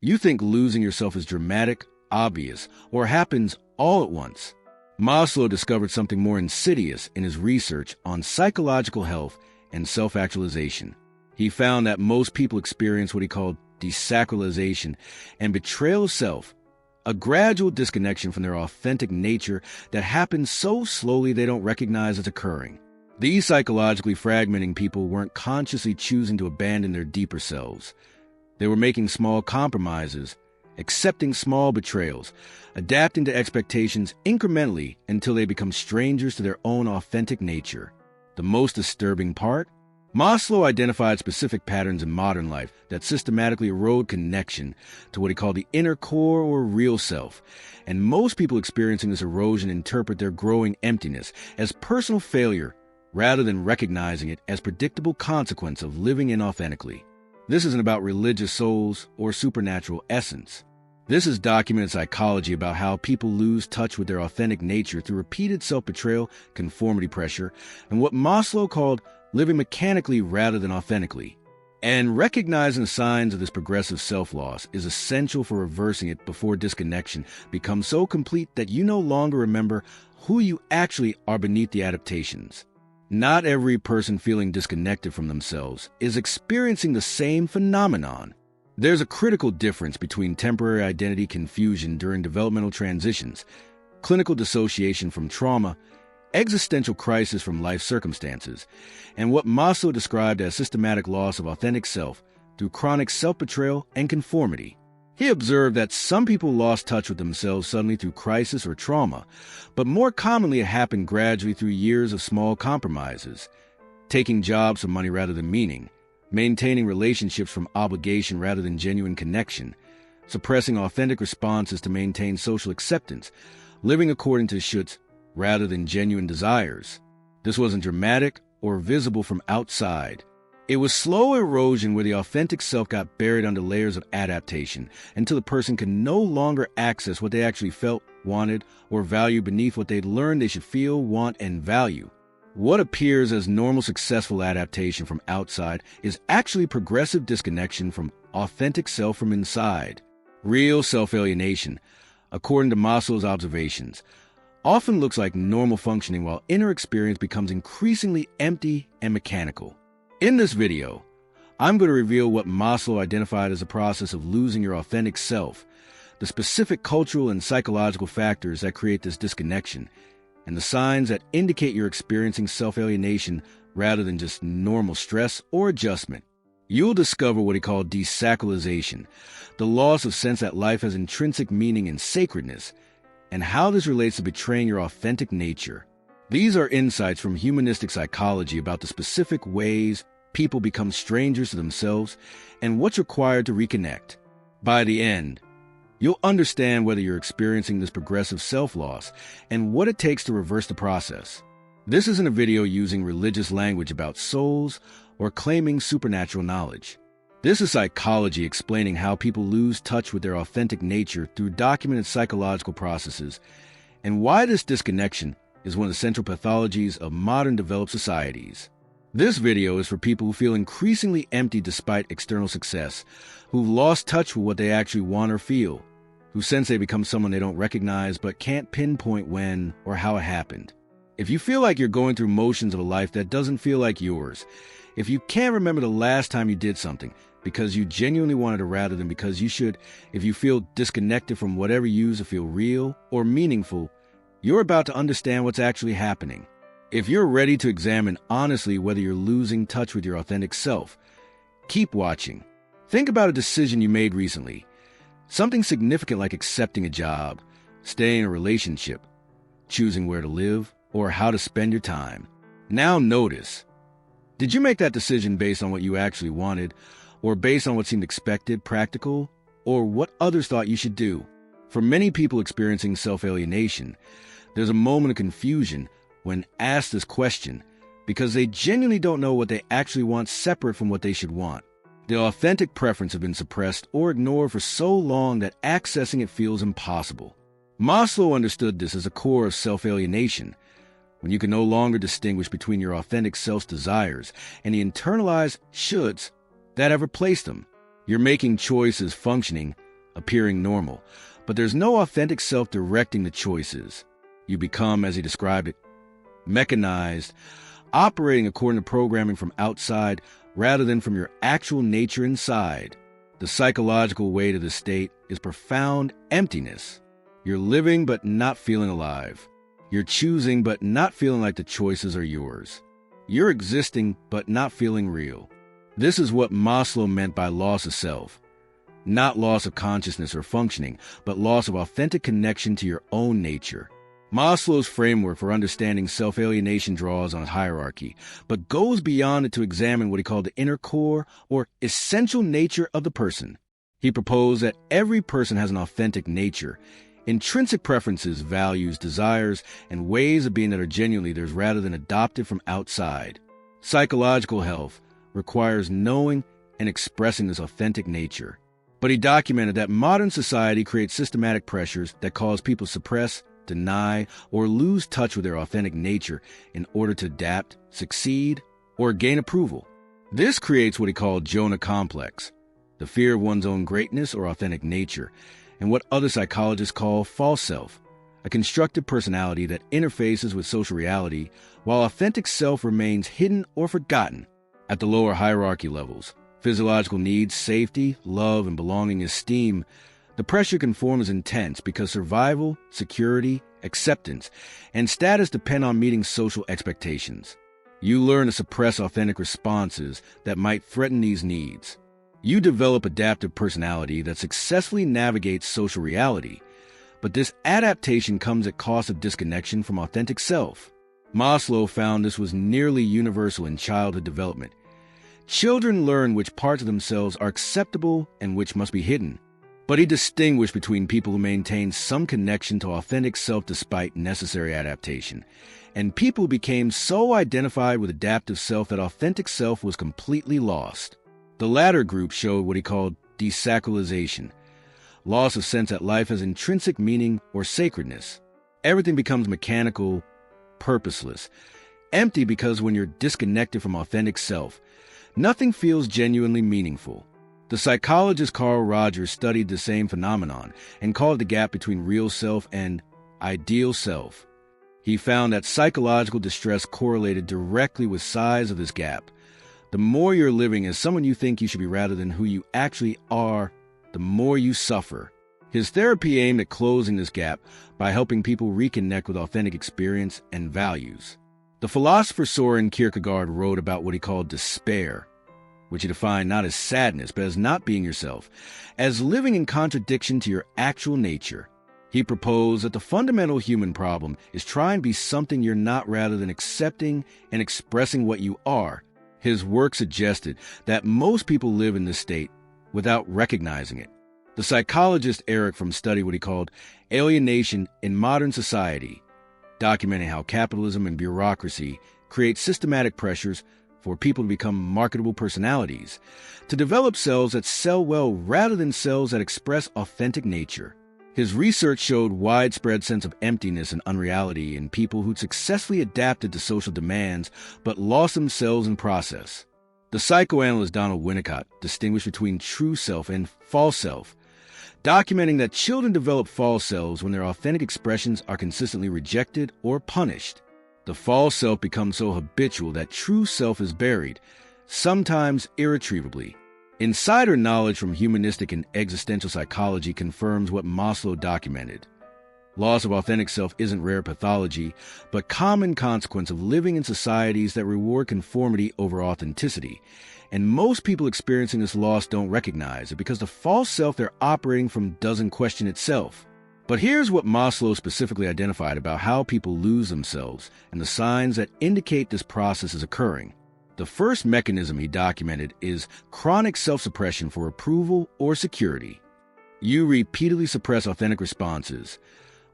You think losing yourself is dramatic, obvious, or happens all at once. Maslow discovered something more insidious in his research on psychological health and self-actualization. He found that most people experience what he called desacralization and betrayal of self, a gradual disconnection from their authentic nature that happens so slowly they don't recognize it's occurring. These psychologically fragmenting people weren't consciously choosing to abandon their deeper selves. They were making small compromises, accepting small betrayals, adapting to expectations incrementally until they become strangers to their own authentic nature. The most disturbing part? Maslow identified specific patterns in modern life that systematically erode connection to what he called the inner core or real self, and most people experiencing this erosion interpret their growing emptiness as personal failure rather than recognizing it as predictable consequence of living inauthentically. This isn't about religious souls or supernatural essence. This is documented psychology about how people lose touch with their authentic nature through repeated self-betrayal, conformity pressure, and what Maslow called living mechanically rather than authentically. And recognizing the signs of this progressive self-loss is essential for reversing it before disconnection becomes so complete that you no longer remember who you actually are beneath the adaptations. Not every person feeling disconnected from themselves is experiencing the same phenomenon. There's a critical difference between temporary identity confusion during developmental transitions, clinical dissociation from trauma, existential crisis from life circumstances, and what Maslow described as systematic loss of authentic self through chronic self-betrayal and conformity. He observed that some people lost touch with themselves suddenly through crisis or trauma, but more commonly it happened gradually through years of small compromises, taking jobs for money rather than meaning, maintaining relationships from obligation rather than genuine connection, suppressing authentic responses to maintain social acceptance, living according to shoulds rather than genuine desires. This wasn't dramatic or visible from outside. It was slow erosion where the authentic self got buried under layers of adaptation until the person could no longer access what they actually felt, wanted, or valued beneath what they'd learned they should feel, want, and value. What appears as normal successful adaptation from outside is actually progressive disconnection from authentic self from inside. Real self-alienation, according to Maslow's observations, often looks like normal functioning while inner experience becomes increasingly empty and mechanical. In this video, I'm going to reveal what Maslow identified as a process of losing your authentic self, the specific cultural and psychological factors that create this disconnection, and the signs that indicate you're experiencing self-alienation rather than just normal stress or adjustment. You'll discover what he called desacralization, the loss of sense that life has intrinsic meaning and sacredness, and how this relates to betraying your authentic nature. These are insights from humanistic psychology about the specific ways people become strangers to themselves and what's required to reconnect. By the end, you'll understand whether you're experiencing this progressive self-loss and what it takes to reverse the process. This isn't a video using religious language about souls or claiming supernatural knowledge. This is psychology explaining how people lose touch with their authentic nature through documented psychological processes and why this disconnection is one of the central pathologies of modern developed societies. This video is for people who feel increasingly empty despite external success, who've lost touch with what they actually want or feel, who sense they become someone they don't recognize but can't pinpoint when or how it happened. If you feel like you're going through motions of a life that doesn't feel like yours, if you can't remember the last time you did something because you genuinely wanted to rather than because you should, if you feel disconnected from whatever you use to feel real or meaningful, you're about to understand what's actually happening. If you're ready to examine honestly whether you're losing touch with your authentic self, keep watching. Think about a decision you made recently. Something significant like accepting a job, staying in a relationship, choosing where to live, or how to spend your time. Now notice, did you make that decision based on what you actually wanted, or based on what seemed expected, practical, or what others thought you should do? For many people experiencing self-alienation, there's a moment of confusion when asked this question because they genuinely don't know what they actually want separate from what they should want. The authentic preference has been suppressed or ignored for so long that accessing it feels impossible. Maslow understood this as a core of self-alienation, when you can no longer distinguish between your authentic self's desires and the internalized shoulds that have replaced them. You're making choices functioning appearing normal, but there's no authentic self directing the choices. You become, as he described it, mechanized, operating according to programming from outside rather than from your actual nature inside. The psychological weight of this state is profound emptiness. You're living but not feeling alive. You're choosing but not feeling like the choices are yours. You're existing but not feeling real. This is what Maslow meant by loss of self. Not loss of consciousness or functioning, but loss of authentic connection to your own nature. Maslow's framework for understanding self-alienation draws on a hierarchy, but goes beyond it to examine what he called the inner core or essential nature of the person. He proposed that every person has an authentic nature, intrinsic preferences, values, desires, and ways of being that are genuinely theirs rather than adopted from outside. Psychological health requires knowing and expressing this authentic nature. But he documented that modern society creates systematic pressures that cause people to suppress, deny, or lose touch with their authentic nature in order to adapt, succeed, or gain approval. This creates what he called Jonah complex, the fear of one's own greatness or authentic nature, and what other psychologists call false self, a constructed personality that interfaces with social reality while authentic self remains hidden or forgotten. At the lower hierarchy levels, physiological needs, safety, love, and belonging, esteem, the pressure can form as intense because survival, security, acceptance, and status depend on meeting social expectations. You learn to suppress authentic responses that might threaten these needs. You develop adaptive personality that successfully navigates social reality, but this adaptation comes at cost of disconnection from authentic self. Maslow found this was nearly universal in childhood development. Children learn which parts of themselves are acceptable and which must be hidden. But he distinguished between people who maintained some connection to authentic self despite necessary adaptation, and people who became so identified with adaptive self that authentic self was completely lost. The latter group showed what he called desacralization, loss of sense that life has intrinsic meaning or sacredness. Everything becomes mechanical, purposeless, empty because when you're disconnected from authentic self, nothing feels genuinely meaningful. The psychologist Carl Rogers studied the same phenomenon and called it the gap between real self and ideal self. He found that psychological distress correlated directly with size of this gap. The more you're living as someone you think you should be rather than who you actually are, the more you suffer. His therapy aimed at closing this gap by helping people reconnect with authentic experience and values. The philosopher Soren Kierkegaard wrote about what he called despair, which he defined not as sadness, but as not being yourself, as living in contradiction to your actual nature. He proposed that the fundamental human problem is trying to be something you're not rather than accepting and expressing what you are. His work suggested that most people live in this state without recognizing it. The psychologist Eric Fromm studied what he called alienation in modern society, documenting how capitalism and bureaucracy create systematic pressures for people to become marketable personalities, to develop selves that sell well rather than selves that express authentic nature. His research showed widespread sense of emptiness and unreality in people who'd successfully adapted to social demands but lost themselves in process. The psychoanalyst Donald Winnicott distinguished between true self and false self, documenting that children develop false selves when their authentic expressions are consistently rejected or punished. The false self becomes so habitual that true self is buried, sometimes irretrievably. Insider knowledge from humanistic and existential psychology confirms what Maslow documented. Loss of authentic self isn't rare pathology, but common consequence of living in societies that reward conformity over authenticity. And most people experiencing this loss don't recognize it because the false self they're operating from doesn't question itself. But here's what Maslow specifically identified about how people lose themselves and the signs that indicate this process is occurring. The first mechanism he documented is chronic self-suppression for approval or security. You repeatedly suppress authentic responses,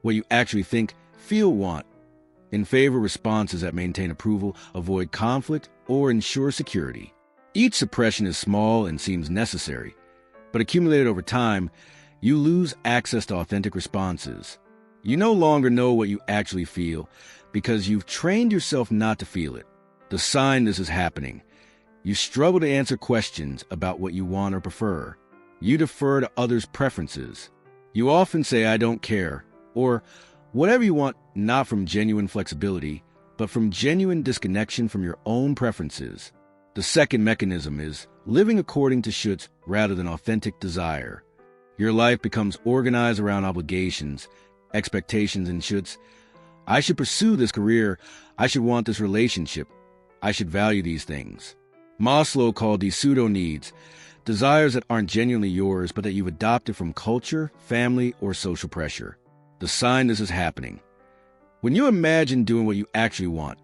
what you actually think, feel, want, in favor of responses that maintain approval, avoid conflict, or ensure security. Each suppression is small and seems necessary, but accumulated over time, you lose access to authentic responses. You no longer know what you actually feel because you've trained yourself not to feel it. The sign this is happening: you struggle to answer questions about what you want or prefer. You defer to others' preferences. You often say, "I don't care," or whatever you want, not from genuine flexibility, but from genuine disconnection from your own preferences. The second mechanism is living according to shoulds rather than authentic desire. Your life becomes organized around obligations, expectations, and shoulds. I should pursue this career. I should want this relationship. I should value these things. Maslow called these pseudo-needs, desires that aren't genuinely yours, but that you've adopted from culture, family, or social pressure. The sign this is happening. When you imagine doing what you actually want,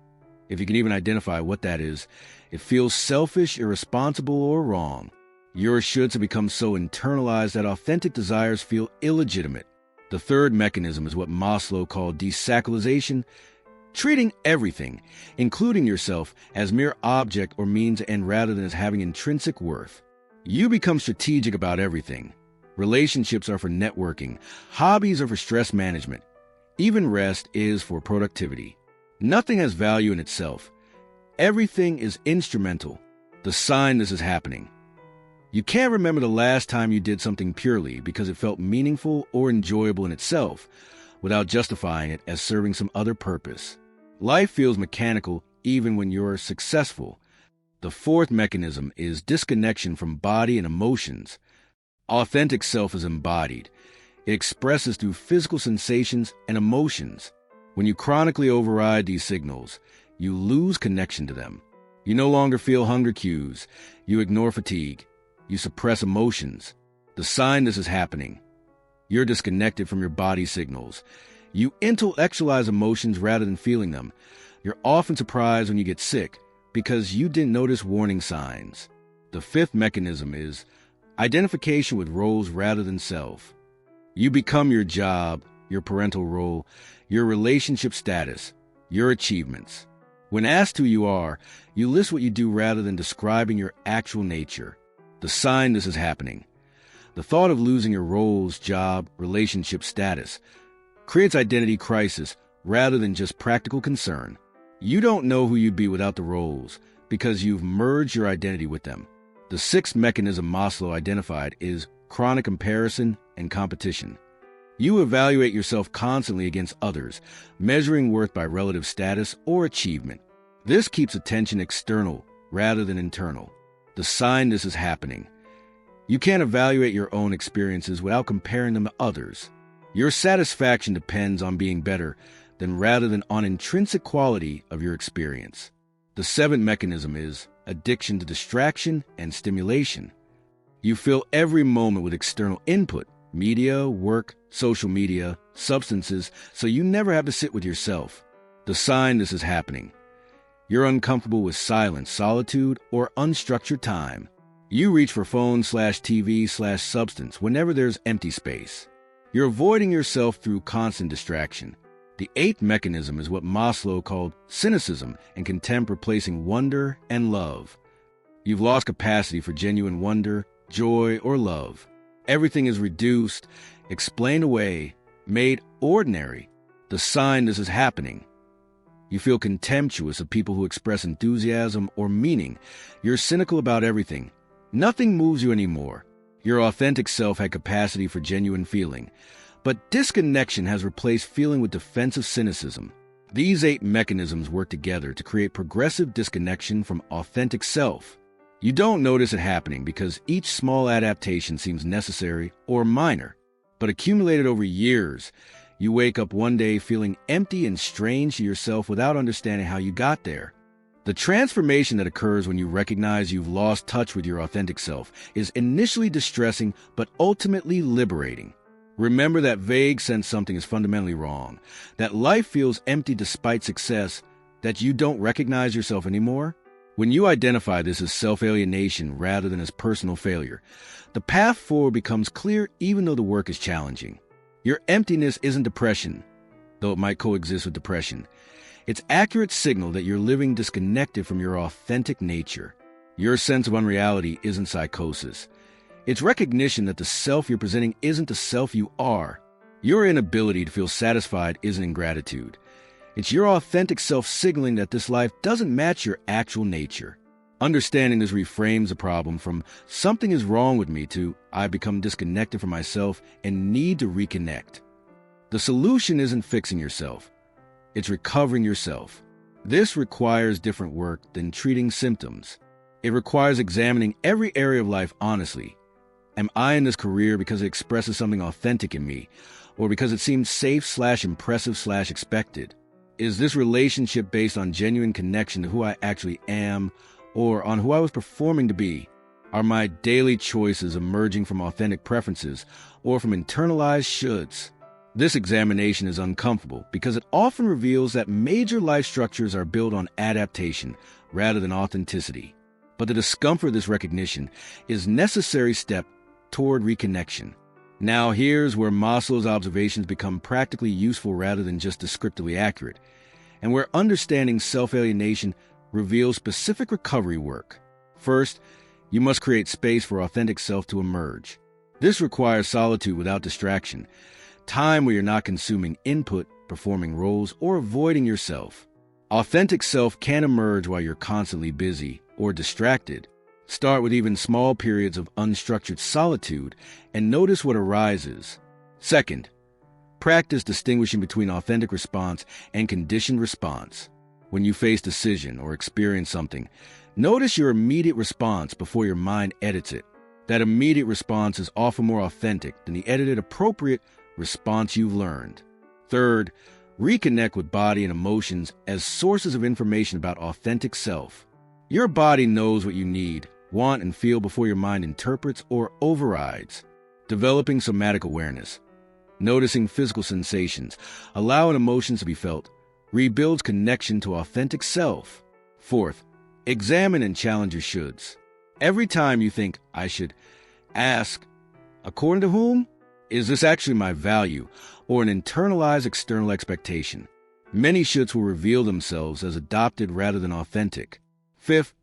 if you can even identify what that is, it feels selfish, irresponsible, or wrong. Your shoulds have become so internalized that authentic desires feel illegitimate. The third mechanism is what Maslow called desacralization, treating everything, including yourself, as mere object or means to end rather than as having intrinsic worth. You become strategic about everything. Relationships are for networking. Hobbies are for stress management. Even rest is for productivity. Nothing has value in itself. Everything is instrumental. The sign this is happening. You can't remember the last time you did something purely because it felt meaningful or enjoyable in itself, without justifying it as serving some other purpose. Life feels mechanical even when you're successful. The fourth mechanism is disconnection from body and emotions. Authentic self is embodied. It expresses through physical sensations and emotions. When you chronically override these signals, you lose connection to them. You no longer feel hunger cues. You ignore fatigue. You suppress emotions. The sign this is happening. You're disconnected from your body signals. You intellectualize emotions rather than feeling them. You're often surprised when you get sick because you didn't notice warning signs. The fifth mechanism is identification with roles rather than self. You become your job, your parental role, your relationship status, your achievements. When asked who you are, you list what you do rather than describing your actual nature. The sign this is happening. The thought of losing your roles, job, relationship status creates identity crisis rather than just practical concern. You don't know who you'd be without the roles because you've merged your identity with them. The sixth mechanism Maslow identified is chronic comparison and competition. You evaluate yourself constantly against others, measuring worth by relative status or achievement. This keeps attention external rather than internal. The sign this is happening. You can't evaluate your own experiences without comparing them to others. Your satisfaction depends on being better than rather than on intrinsic quality of your experience. The seventh mechanism is addiction to distraction and stimulation. You fill every moment with external input, media, work, social media, substances, so you never have to sit with yourself. The sign this is happening. You're uncomfortable with silence, solitude, or unstructured time. You reach for phone/TV/substance whenever there's empty space. You're avoiding yourself through constant distraction. The eighth mechanism is what Maslow called cynicism and contempt replacing wonder and love. You've lost capacity for genuine wonder, joy, or love. Everything is reduced, explained away, made ordinary. The sign this is happening. You feel contemptuous of people who express enthusiasm or meaning. You're cynical about everything. Nothing moves you anymore. Your authentic self had capacity for genuine feeling, but disconnection has replaced feeling with defensive cynicism. These 8 mechanisms work together to create progressive disconnection from authentic self. You don't notice it happening because each small adaptation seems necessary or minor, but accumulated over years, you wake up one day feeling empty and strange to yourself without understanding how you got there. The transformation that occurs when you recognize you've lost touch with your authentic self is initially distressing but ultimately liberating. Remember that vague sense something is fundamentally wrong, that life feels empty despite success, that you don't recognize yourself anymore. When you identify this as self-alienation rather than as personal failure, the path forward becomes clear even though the work is challenging. Your emptiness isn't depression, though it might coexist with depression. It's accurate signal that you're living disconnected from your authentic nature. Your sense of unreality isn't psychosis. It's recognition that the self you're presenting isn't the self you are. Your inability to feel satisfied isn't ingratitude. It's your authentic self signaling that this life doesn't match your actual nature. Understanding this reframes the problem from something is wrong with me to I become disconnected from myself and need to reconnect. The solution isn't fixing yourself. It's recovering yourself. This requires different work than treating symptoms. It requires examining every area of life honestly. Am I in this career because it expresses something authentic in me, or because it seems safe/impressive/expected? Is this relationship based on genuine connection to who I actually am, or on who I was performing to be? Are my daily choices emerging from authentic preferences or from internalized shoulds? This examination is uncomfortable because it often reveals that major life structures are built on adaptation rather than authenticity. But the discomfort of this recognition is a necessary step toward reconnection. Now here's where Maslow's observations become practically useful rather than just descriptively accurate, and where understanding self-alienation reveals specific recovery work. First, you must create space for authentic self to emerge. This requires solitude without distraction, time where you're not consuming input, performing roles, or avoiding yourself. Authentic self can emerge while you're constantly busy or distracted. Start with even small periods of unstructured solitude and notice what arises. Second, practice distinguishing between authentic response and conditioned response. When you face decision or experience something, notice your immediate response before your mind edits it. That immediate response is often more authentic than the edited appropriate response you've learned. Third, reconnect with body and emotions as sources of information about authentic self. Your body knows what you need, want, and feel before your mind interprets or overrides. Developing somatic awareness, noticing physical sensations, allowing emotions to be felt, rebuilds connection to authentic self. Fourth, examine and challenge your shoulds. Every time you think, I should, ask, according to whom? Is this actually my value, or an internalized external expectation? Many shoulds will reveal themselves as adopted rather than authentic. Fifth,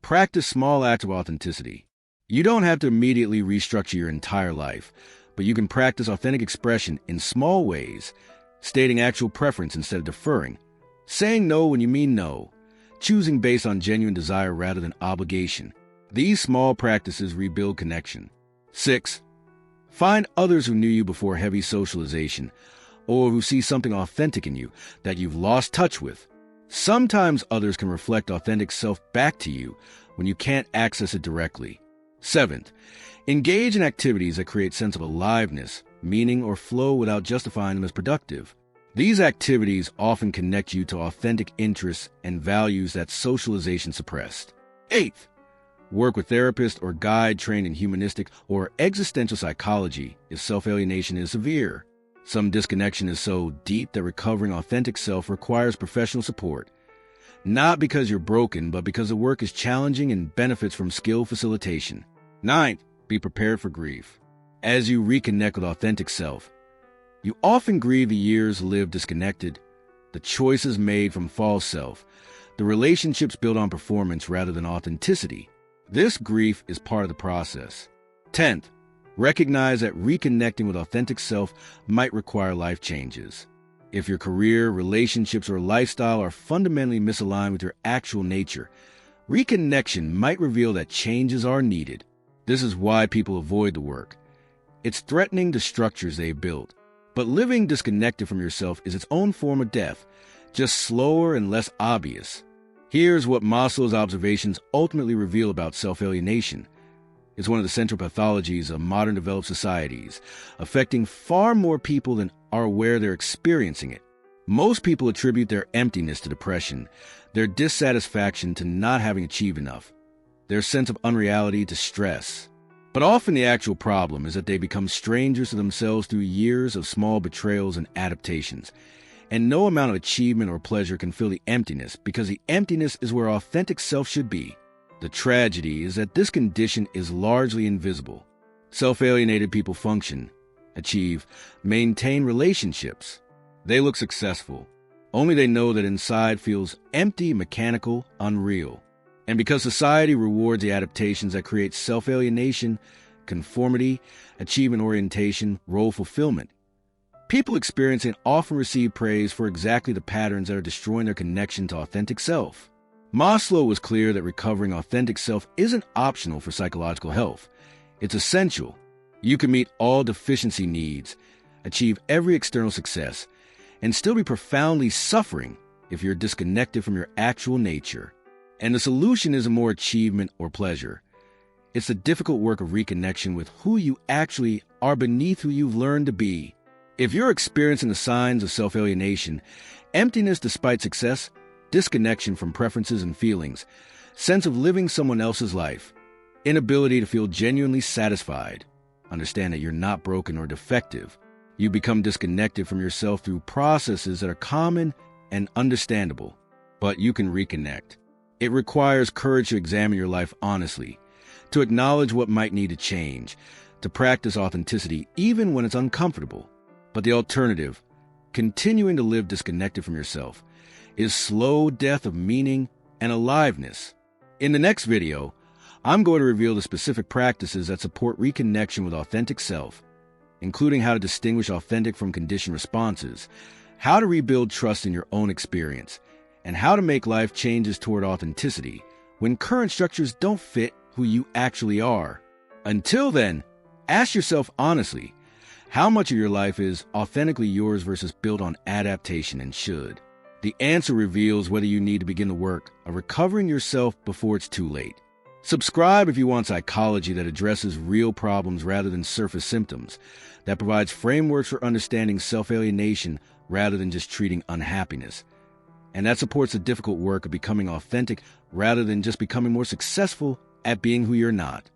practice small acts of authenticity. You don't have to immediately restructure your entire life, but you can practice authentic expression in small ways, stating actual preference instead of deferring, saying no when you mean no, choosing based on genuine desire rather than obligation. These small practices rebuild connection. 6. Find others who knew you before heavy socialization, or who see something authentic in you that you've lost touch with. Sometimes others can reflect authentic self back to you when you can't access it directly. 7th, engage in activities that create sense of aliveness, meaning, or flow without justifying them as productive. These activities often connect you to authentic interests and values that socialization suppressed. 8th, work with therapists or guide trained in humanistic or existential psychology if self-alienation is severe. Some disconnection is so deep that recovering authentic self requires professional support. Not because you're broken, but because the work is challenging and benefits from skill facilitation. 9th, be prepared for grief. As you reconnect with authentic self, you often grieve the years lived disconnected, the choices made from false self, the relationships built on performance rather than authenticity. This grief is part of the process. 10th, recognize that reconnecting with authentic self might require life changes. If your career, relationships, or lifestyle are fundamentally misaligned with your actual nature, reconnection might reveal that changes are needed. This is why people avoid the work. It's threatening to structures they've built. But living disconnected from yourself is its own form of death, just slower and less obvious. Here's what Maslow's observations ultimately reveal about self-alienation. It's one of the central pathologies of modern developed societies, affecting far more people than are aware they're experiencing it. Most people attribute their emptiness to depression, their dissatisfaction to not having achieved enough, their sense of unreality to stress. But often the actual problem is that they become strangers to themselves through years of small betrayals and adaptations. And no amount of achievement or pleasure can fill the emptiness, because the emptiness is where authentic self should be. The tragedy is that this condition is largely invisible. Self-alienated people function, achieve, maintain relationships. They look successful. Only they know that inside feels empty, mechanical, unreal. And because society rewards the adaptations that create self-alienation, conformity, achievement orientation, role fulfillment, people experiencing it often receive praise for exactly the patterns that are destroying their connection to authentic self. Maslow was clear that recovering authentic self isn't optional for psychological health. It's essential. You can meet all deficiency needs, achieve every external success, and still be profoundly suffering if you're disconnected from your actual nature. And the solution isn't more achievement or pleasure. It's the difficult work of reconnection with who you actually are beneath who you've learned to be. If you're experiencing the signs of self-alienation, emptiness despite success, disconnection from preferences and feelings, sense of living someone else's life, inability to feel genuinely satisfied, understand that you're not broken or defective. You become disconnected from yourself through processes that are common and understandable, but you can reconnect. It requires courage to examine your life honestly, to acknowledge what might need to change, to practice authenticity even when it's uncomfortable. But the alternative, continuing to live disconnected from yourself, is slow death of meaning and aliveness. In the next video, I'm going to reveal the specific practices that support reconnection with authentic self, including how to distinguish authentic from conditioned responses, how to rebuild trust in your own experience, and how to make life changes toward authenticity when current structures don't fit who you actually are. Until then, ask yourself honestly, how much of your life is authentically yours versus built on adaptation and should? The answer reveals whether you need to begin the work of recovering yourself before it's too late. Subscribe if you want psychology that addresses real problems rather than surface symptoms, that provides frameworks for understanding self-alienation rather than just treating unhappiness, and that supports the difficult work of becoming authentic rather than just becoming more successful at being who you're not.